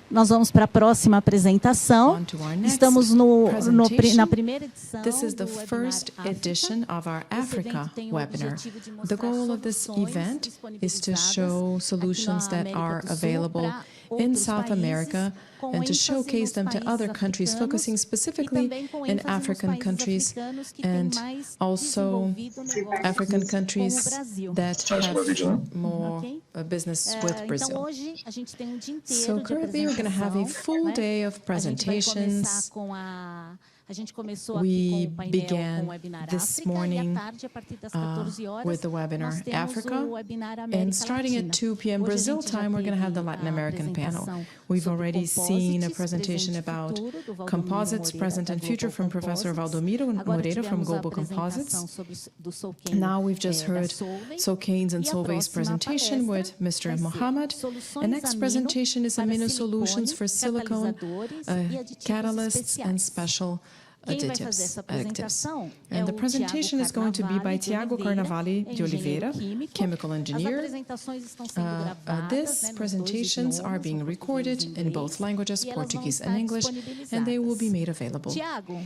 Nós vamos para a próxima apresentação. Estamos na primeira edição This is the first edition of our Africa webinar. The goal of this event is to show solutions that are available in South America and to showcase them to other countries, focusing specifically in African countries and also African countries that have more business with Brazil. So currently we're going to have a full day of presentations. We began this morning with the webinar Africa, and starting at 2 p.m. Brazil time, we're going to have the Latin American panel. We've already seen a presentation about composites, present and future, from Professor Valdomiro Moreira from Global Composites. Now we've just heard Silicone and Solvay's presentation with Mr. Mohammed. The next presentation is Amino solutions for silicone, catalysts, and special additives. And the presentation is going to be by Tiago Carnavale de Oliveira, chemical engineer. These presentations are being recorded in both languages, Portuguese and English, and they will be made available. Tiago,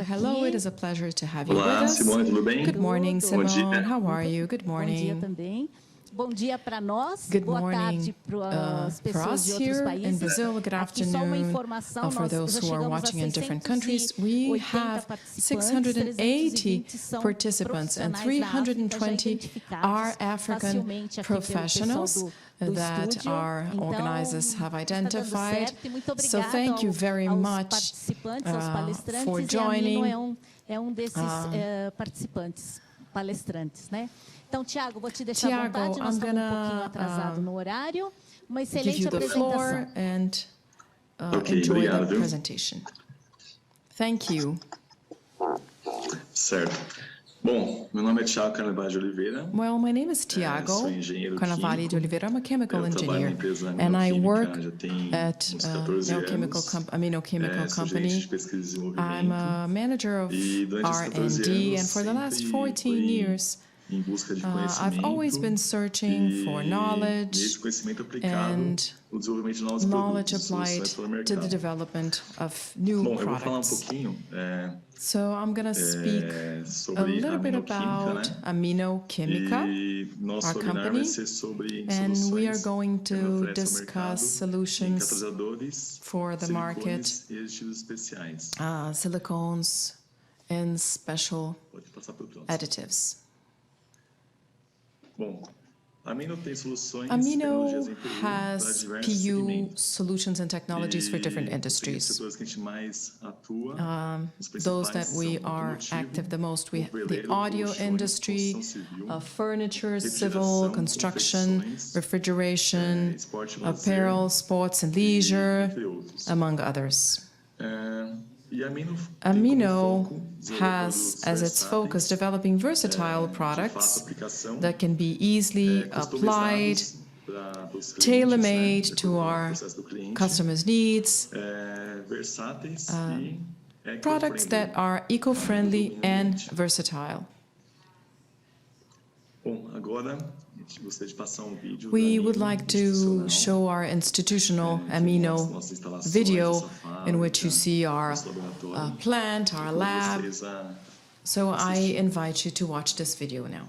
hello, it is a pleasure to have you with us. Good morning, Simone. How are you? Good morning. Good morning for us here in Brazil. Good afternoon for those who are watching in different countries. We have 680 participants, and 320 are African professionals that our organizers have identified. So thank you very much for joining. Então, Tiago, vou te deixar à vontade, nós estamos um pouquinho atrasado no horário. Uma excelente apresentação. And enjoy the presentation. Thank you. Certo. Bom, meu nome é Tiago Carnavale de Oliveira. Well, my name is Tiago Carnavale de Oliveira. I'm a chemical engineer, and I work at Amino Chemical Company. I'm a manager of R&D, and for the last 14 years, I've always been searching for knowledge and knowledge applied to the development of new products. So I'm going to speak a little bit about Amino Química, our company, and we are going to discuss solutions for the market, silicones, and special additives. Amino has PU solutions and technologies for different industries. Those that we are active the most, we have the audio industry, furniture, civil, construction, refrigeration, apparel, sports and leisure, among others. Amino has as its focus developing versatile products that can be easily applied, tailor-made to our customers' needs, products that are eco-friendly and versatile. We would like to show our institutional Amino video in which you see our plant, our lab. So I invite you to watch this video now.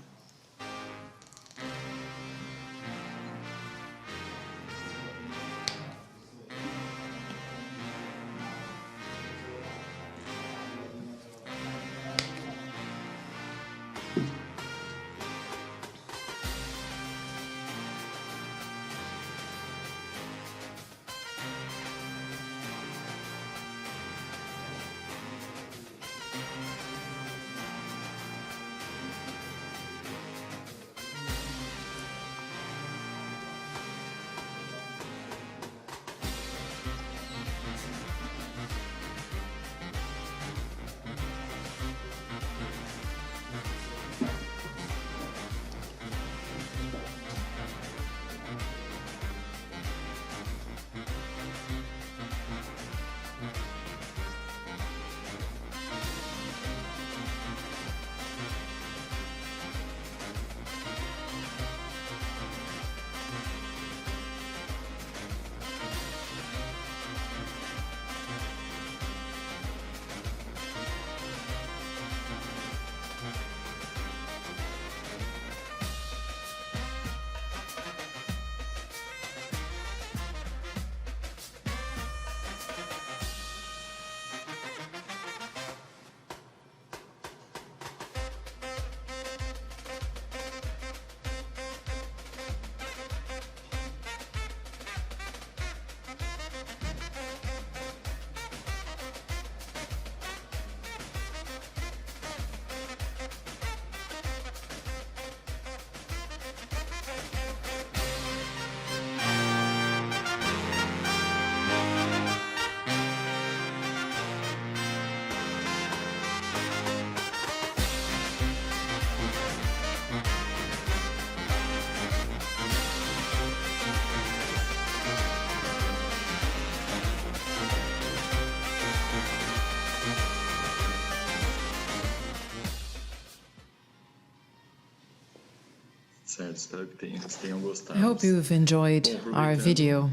I hope you've enjoyed our video.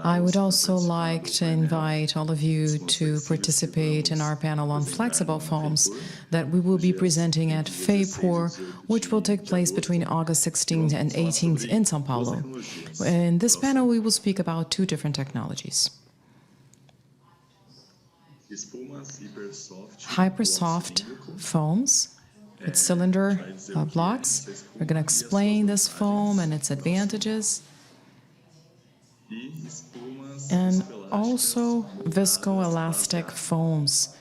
I would also like to invite all of you to participate in our panel on flexible foams that we will be presenting at FEIPOR, which will take place between August 16th and 18th in São Paulo. In this panel, we will speak about two different technologies. Hypersoft foams with cylinder blocks. We're going to explain this foam and its advantages. And also viscoelastic foams,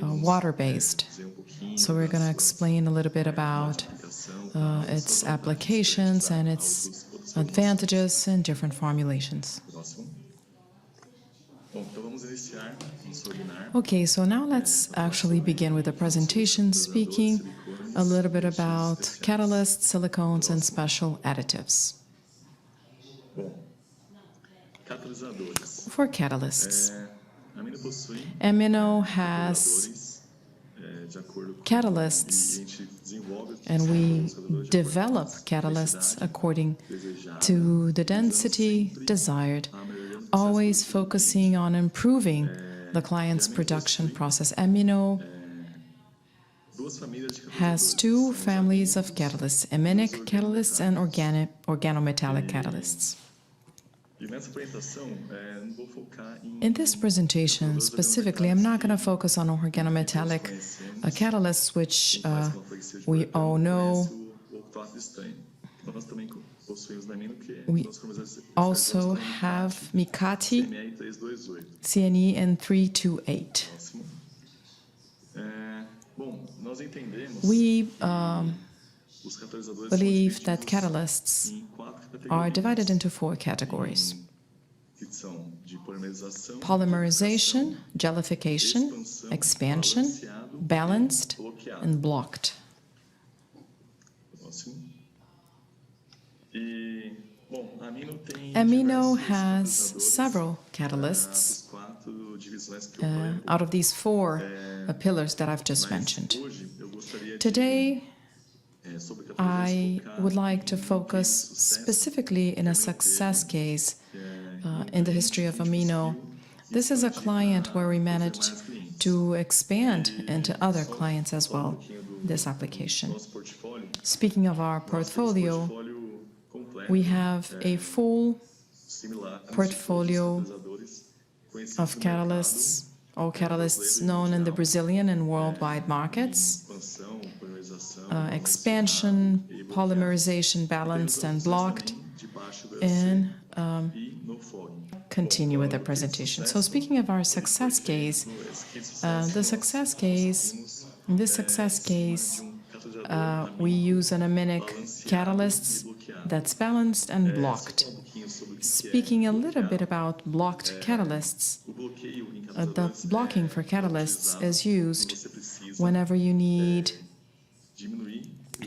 water-based. So we're going to explain a little bit about its applications and its advantages in different formulations. Okay, so now let's actually begin with the presentation, speaking a little bit about catalysts, silicones, and special additives. For catalysts, Amino has catalysts, and we develop catalysts according to the density desired, always focusing on improving the client's production process. Amino has two families of catalysts, aminic catalysts and organometallic catalysts. In this presentation, specifically, I'm not going to focus on organometallic catalysts, which we all know. We also have Mikati, CNE, and 328. We believe that catalysts are divided into four categories: polymerization, gelification, expansion, balanced, and blocked. Amino has several catalysts out of these four pillars that I've just mentioned. Today, I would like to focus specifically in a success case in the history of Amino. This is a client where we managed to expand into other clients as well, this application. Speaking of our portfolio, we have a full portfolio of catalysts, all catalysts known in the Brazilian and worldwide markets: expansion, polymerization, balanced, and blocked, and continue with the presentation. So speaking of our success case, in this success case, we use an aminic catalyst that's balanced and blocked. Speaking a little bit about blocked catalysts, the blocking for catalysts is used whenever you need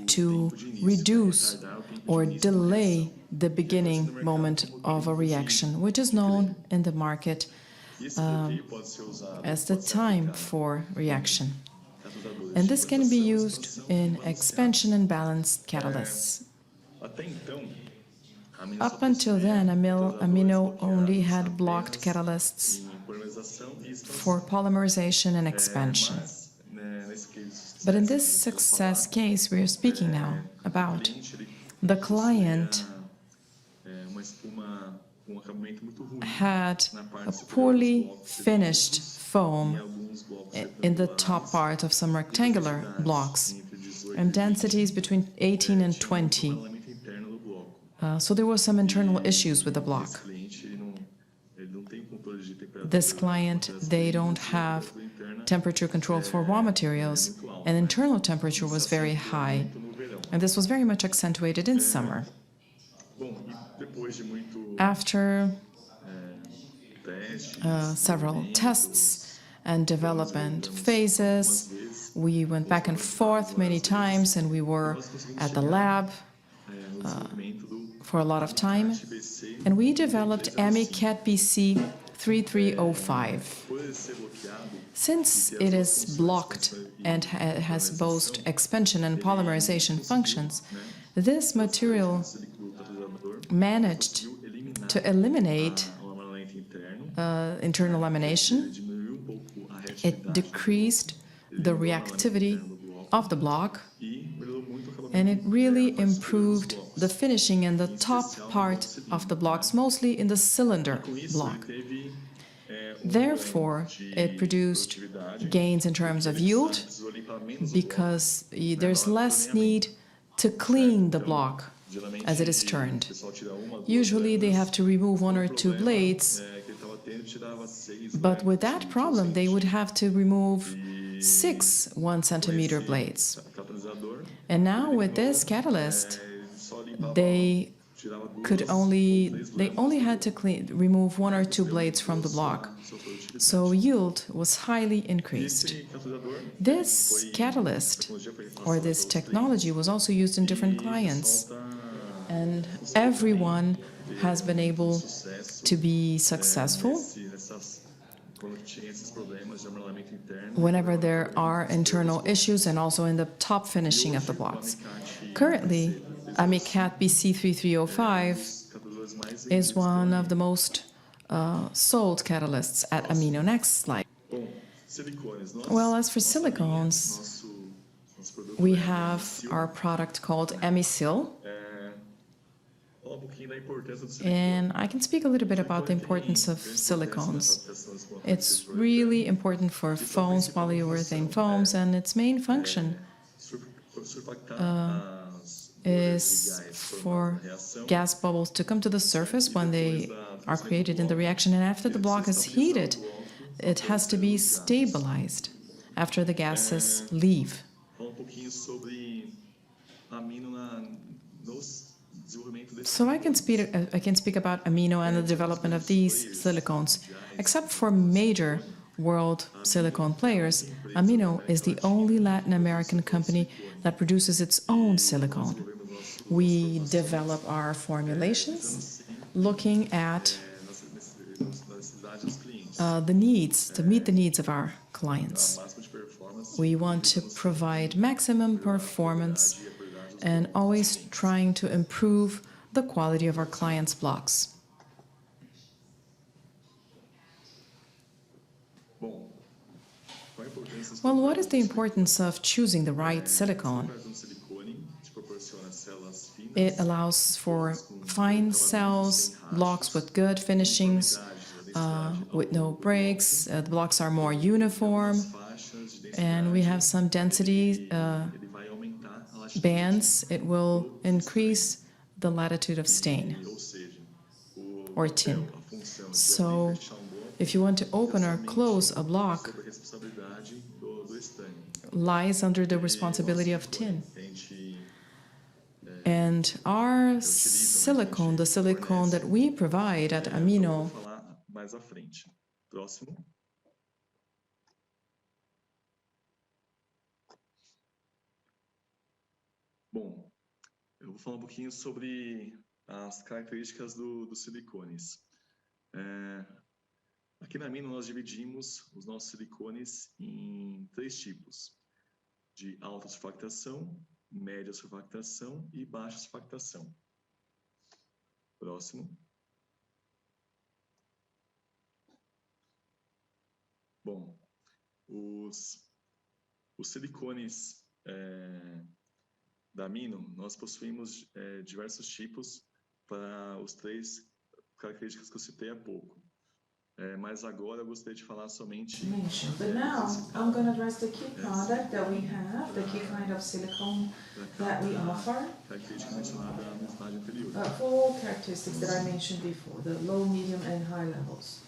to reduce or delay the beginning moment of a reaction, which is known in the market as the time for reaction. And this can be used in expansion and balanced catalysts. Up until then, Amino only had blocked catalysts for polymerization and expansion. But in this success case we are speaking now about, the client had a poorly finished foam in the top part of some rectangular blocks and densities between 18 and 20. So there were some internal issues with the block. This client, they don't have temperature controls for raw materials, and internal temperature was very high, and this was very much accentuated in summer. After several tests and development phases, we went back and forth many times, and we were at the lab for a lot of time, and we developed AMI-CAT BC 3305. Since it is blocked and has both expansion and polymerization functions, This material managed to eliminate internal lamination. It decreased the reactivity of the block, and it really improved the finishing in the top part of the blocks, mostly in the cylinder block. Therefore, it produced gains in terms of yield because there's less need to clean the block as it is turned. Usually they have to remove 1 or 2 blades, but with that problem they would have to remove 6 1-centimeter blades. And now with this catalyst, they only had to remove 1 or 2 blades from the block. So yield was highly increased. This catalyst, or this technology, was also used in different clients, and everyone has been able to be successful whenever there are internal issues and also in the top finishing of the blocks. Currently, AmiCat BC3305 is one of the most sold catalysts at Amino. Next slide. Well, as for silicones, we have our product called Amisil. And I can speak a little bit about the importance of silicones. It's really important for foams, polyurethane foams, and its main function is for gas bubbles to come to the surface when they are created in the reaction, and after the block is heated, it has to be stabilized after the gases leave. So I can speak about Amino and the development of these silicones. Except for major world silicone players, Amino is the only Latin American company that produces its own silicone. We develop our formulations looking at the needs, to meet the needs of our clients. We want to provide maximum performance and always trying to improve the quality of our clients' blocks. Well, what is the importance of choosing the right silicone? It allows for fine cells, blocks with good finishings, with no breaks. The blocks are more uniform, and we have some density bands. It will increase the latitude of stain or tin. So if you want to open or close a block, lies under the responsibility of tin. And our silicone, the silicone that we provide at Amino, Bom, eu vou falar pouquinho sobre as características dos silicones. Aqui na Amino nós dividimos os nossos silicones em 3 tipos: de alta surfactação, média surfactação e baixa surfactação. Próximo. Bom, os silicones da Amino, nós possuímos diversos tipos para os 3 características que eu citei há pouco. Mas agora eu gostaria de falar somente... But now I'm going to address the key product that we have, the key kind of silicone that we offer. Característica mencionada na slide anterior. 4 characteristics that I mentioned before, the low, medium, and high levels.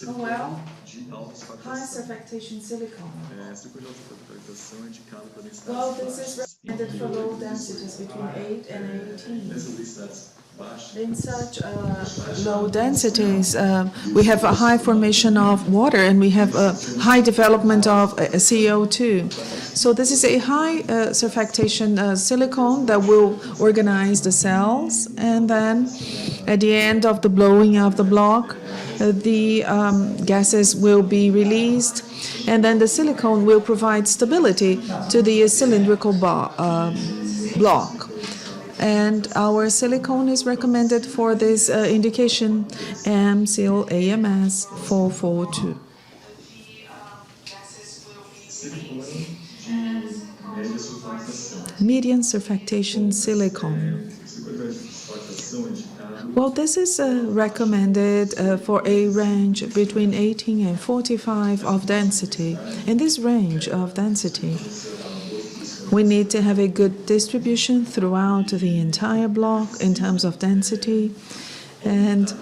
Well, high surfactation silicone. Well, this is recommended for low densities between 8 and 18. In such low densities, we have a high formation of water and we have a high development of CO2. So this is a high surfactation silicone that will organize the cells, and then At the end of the blowing of the block, the gases will be released, and then the silicone will provide stability to the cylindrical block. And our silicone is recommended for this indication, AMSIL AMS 442. Medium surfactation silicone. Well, this is recommended for a range between 18 and 45 of density. In this range of density, we need to have a good distribution throughout the entire block in terms of density, and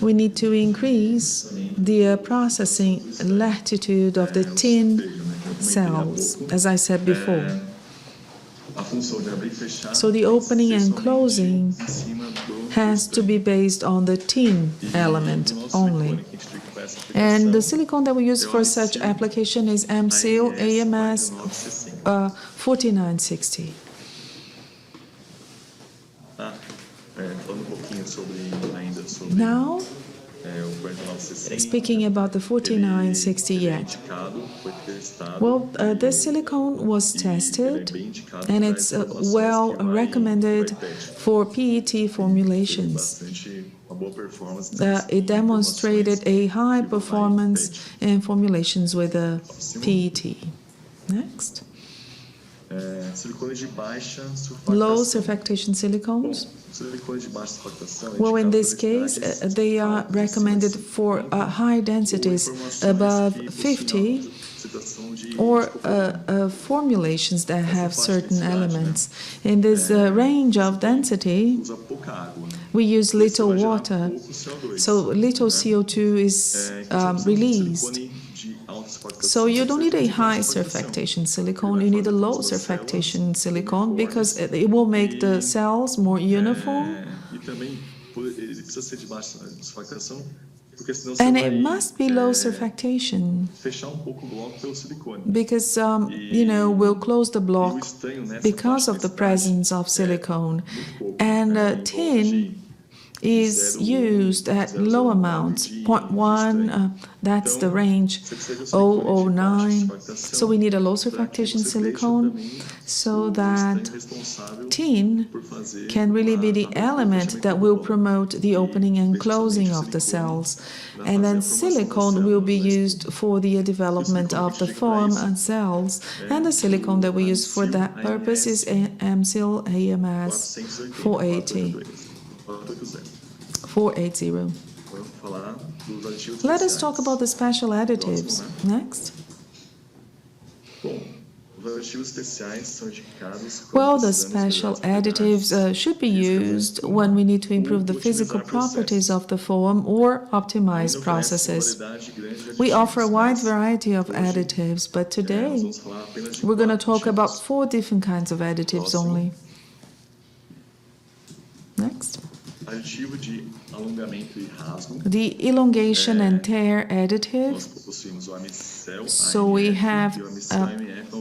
we need to increase the processing latitude of the tin cells, as I said before. So the opening and closing has to be based on the tin element only. And the silicone that we use for such application is AMSIL AMS 4960. Now, speaking about the 4960 yet. Well, this silicone was tested and it's well recommended for PET formulations. It demonstrated a high performance in formulations with a PET. Next. Low surfactation silicones. Well, in this case, they are recommended for high densities above 50 or formulations that have certain elements. In this range of density, we use little water, so little CO2 is released. So you don't need a high surfactation silicone, you need a low surfactation silicone because it will make the cells more uniform. And it must be low surfactation because, we'll close the block because of the presence of silicone. And tin is used at low amounts, 0.1, that's the range, 0.09. So we need a low surfactation silicone so that tin can really be the element that will promote the opening and closing of the cells. And then silicone will be used for the development of the foam and cells. And the silicone that we use for that purpose is AMSIL AMS 480. 480. Let us talk about the special additives. Next. Well, the special additives should be used when we need to improve the physical properties of the foam or optimize processes. We offer a wide variety of additives, but today we're going to talk about 4 different kinds of additives only. Next. The elongation and tear additive. So we have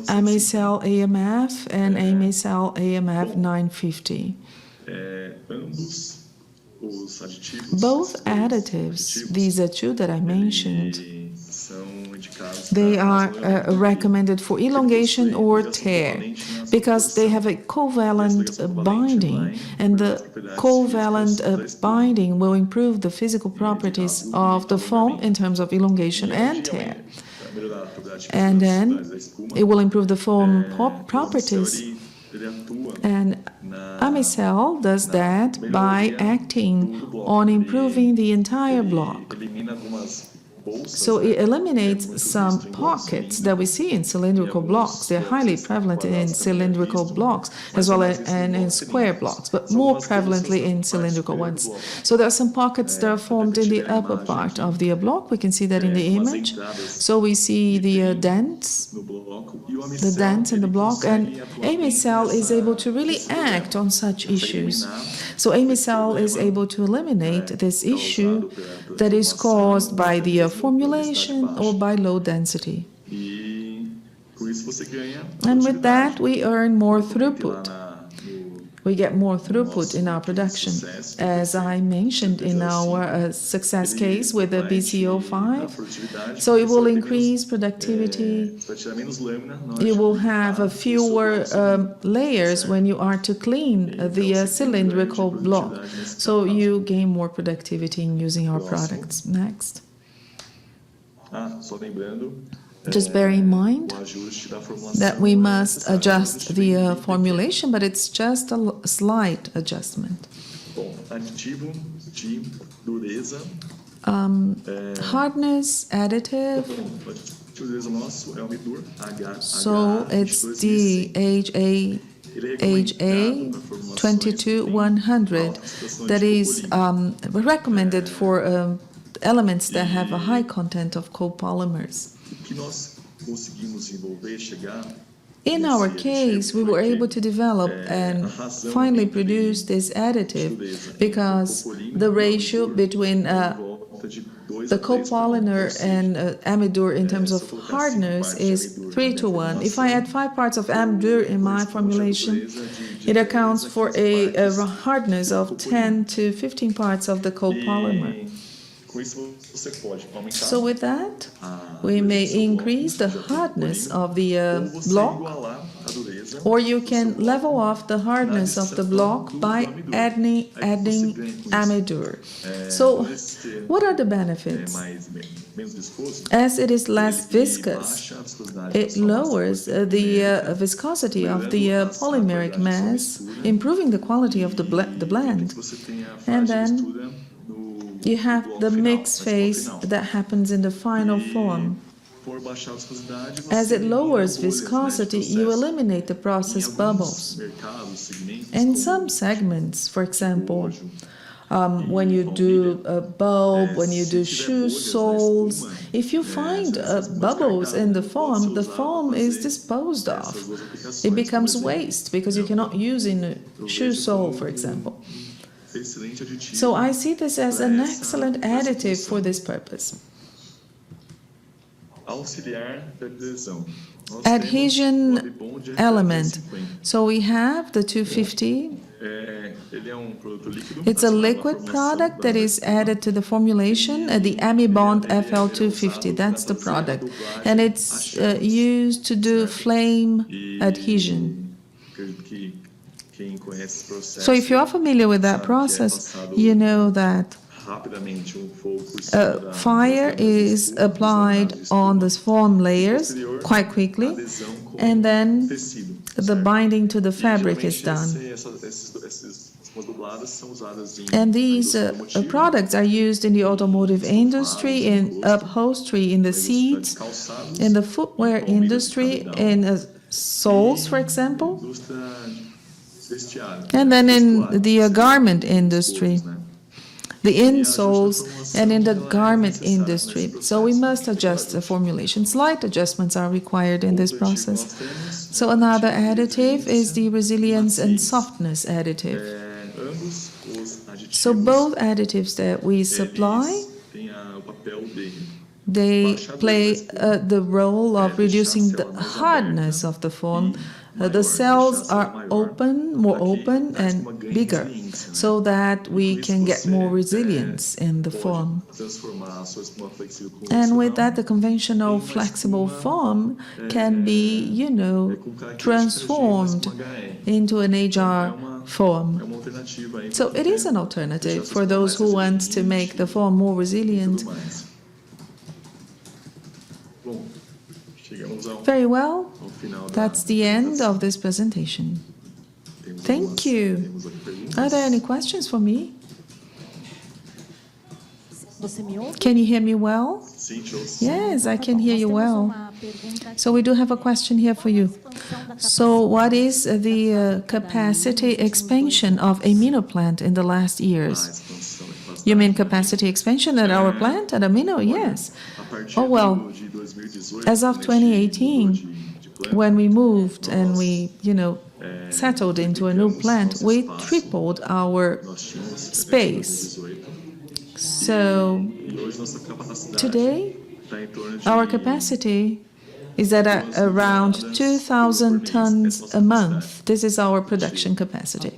AMICEL AMF and AMICEL AMF 950. Both additives, these are 2 that I mentioned, they are recommended for elongation or tear because they have a covalent binding, and the covalent binding will improve the physical properties of the foam in terms of elongation and tear. And then it will improve the foam properties. And AMICEL does that by acting on improving the entire block. So it eliminates some pockets that we see in cylindrical blocks. They're highly prevalent in cylindrical blocks as well as in square blocks, but more prevalently in cylindrical ones. So there are some pockets that are formed in the upper part of the block. We can see that in the image. So we see the dents in the block, and AMICEL is able to really act on such issues. So AMICEL is able to eliminate this issue that is caused by the formulation or by low density. And with that, we earn more throughput. we get more throughput in our production. As I mentioned in our success case with the BCO5, so it will increase productivity. You will have fewer layers when you are to clean the cylindrical block, so you gain more productivity in using our products. Next. Just bear in mind that we must adjust the formulation, but it's just a slight adjustment. Hardness additive. So it's the HA 22100 that is recommended for elements that have a high content of copolymers. In our case, we were able to develop and finally produce this additive because the ratio between the copolymer and amidure in terms of hardness is 3:1. If I add 5 parts of amidure in my formulation, it accounts for a hardness of 10 to 15 parts of the copolymer. So with that, we may increase the hardness of the block, or you can level off the hardness of the block by adding amidure. So what are the benefits? As it is less viscous, it lowers the viscosity of the polymeric mass, improving the quality of the blend. And then you have the mix phase that happens in the final form. As it lowers viscosity, you eliminate the process bubbles. In some segments, for example, when you do a bulb, when you do shoe soles, if you find bubbles in the foam is disposed of. It becomes waste because you cannot use in a shoe sole, for example. So I see this as an excellent additive for this purpose. Adhesion element. So we have the 250. It's a liquid product that is added to the formulation, the Amibond FL250. That's the product. And it's used to do flame adhesion. So if you are familiar with that process, you know that fire is applied on the foam layers quite quickly, and then the binding to the fabric is done. And these products are used in the automotive industry, in upholstery, in the seats, in the footwear industry, in soles, for example, and then in the garment industry, the insoles, and in the garment industry. So we must adjust the formulation. Slight adjustments are required in this process. So another additive is the resilience and softness additive. So both additives that we supply, they play the role of reducing the hardness of the foam. The cells are more open and bigger, so that we can get more resilience in the foam. And with that, the conventional flexible foam can be, transformed into an HR foam. So it is an alternative for those who want to make the foam more resilient. Very well. That's the end of this presentation. Thank you. Are there any questions for me? Can you hear me well? Yes, I can hear you well. So we do have a question here for you. So what is the capacity expansion of Amino plant in the last years? You mean capacity expansion at our plant, at Amino? Yes. Oh, well, as of 2018, when we moved and we, settled into a new plant, we tripled our space. So today, our capacity is at around 2,000 tons a month. This is our production capacity.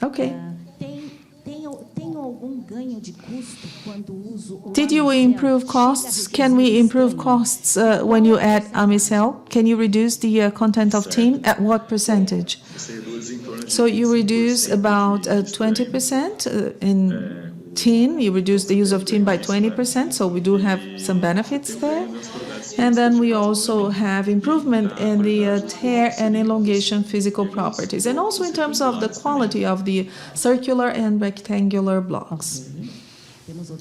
Okay. Did you improve costs? Can we improve costs when you add Amicel? Can you reduce the content of tin? At what percentage? So you reduce about 20% in tin. You reduce the use of tin by 20%, so we do have some benefits there. And then we also have improvement in the tear and elongation physical properties, and also in terms of the quality of the circular and rectangular blocks.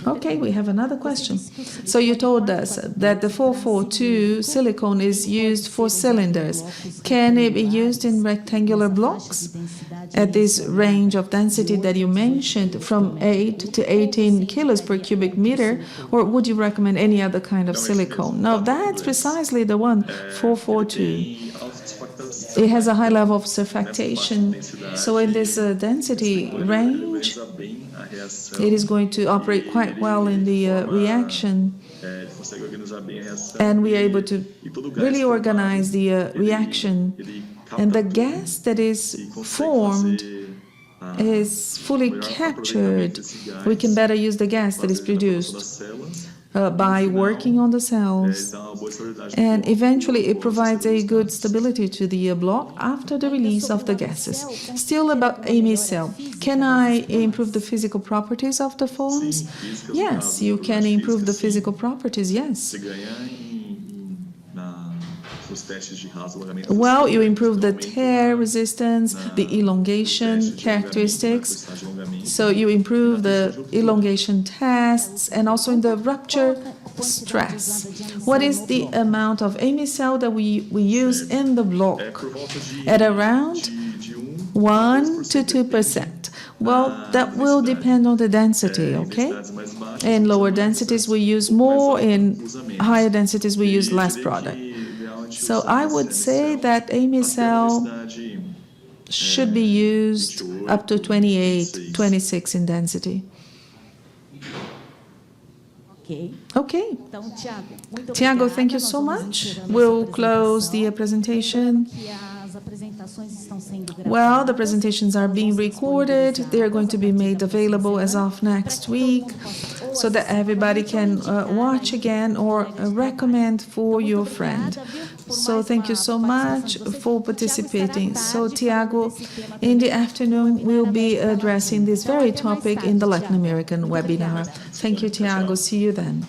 Okay, we have another question. So you told us that the 442 silicone is used for cylinders. Can it be used in rectangular blocks? At this range of density that you mentioned, from 8 to 18 kilos per cubic meter, or would you recommend any other kind of silicone? No, that's precisely the one, 442. It has a high level of surfactation, so in this density range, it is going to operate quite well in the reaction, and we are able to really organize the reaction, and the gas that is formed is fully captured. We can better use the gas that is produced by working on the cells, and eventually it provides a good stability to the block after the release of the gases. Still about Amicel, can I improve the physical properties of the foams? Yes, you can improve the physical properties, yes. Well, you improve the tear resistance, the elongation characteristics, so you improve the elongation tests, and also in the rupture stress. What is the amount of Amicel that we use in the block? At around 1 to 2%. Well, that will depend on the density, okay? In lower densities we use more, in higher densities we use less product. So I would say that Amicel should be used up to 28, 26 in density. Okay. Tiago, thank you so much. We'll close the presentation. Well, the presentations are being recorded. They're going to be made available as of next week, so that everybody can watch again or recommend for your friend. So thank you so much for participating. So Tiago, in the afternoon, we'll be addressing this very topic in the Latin American webinar. Thank you, Tiago. See you then.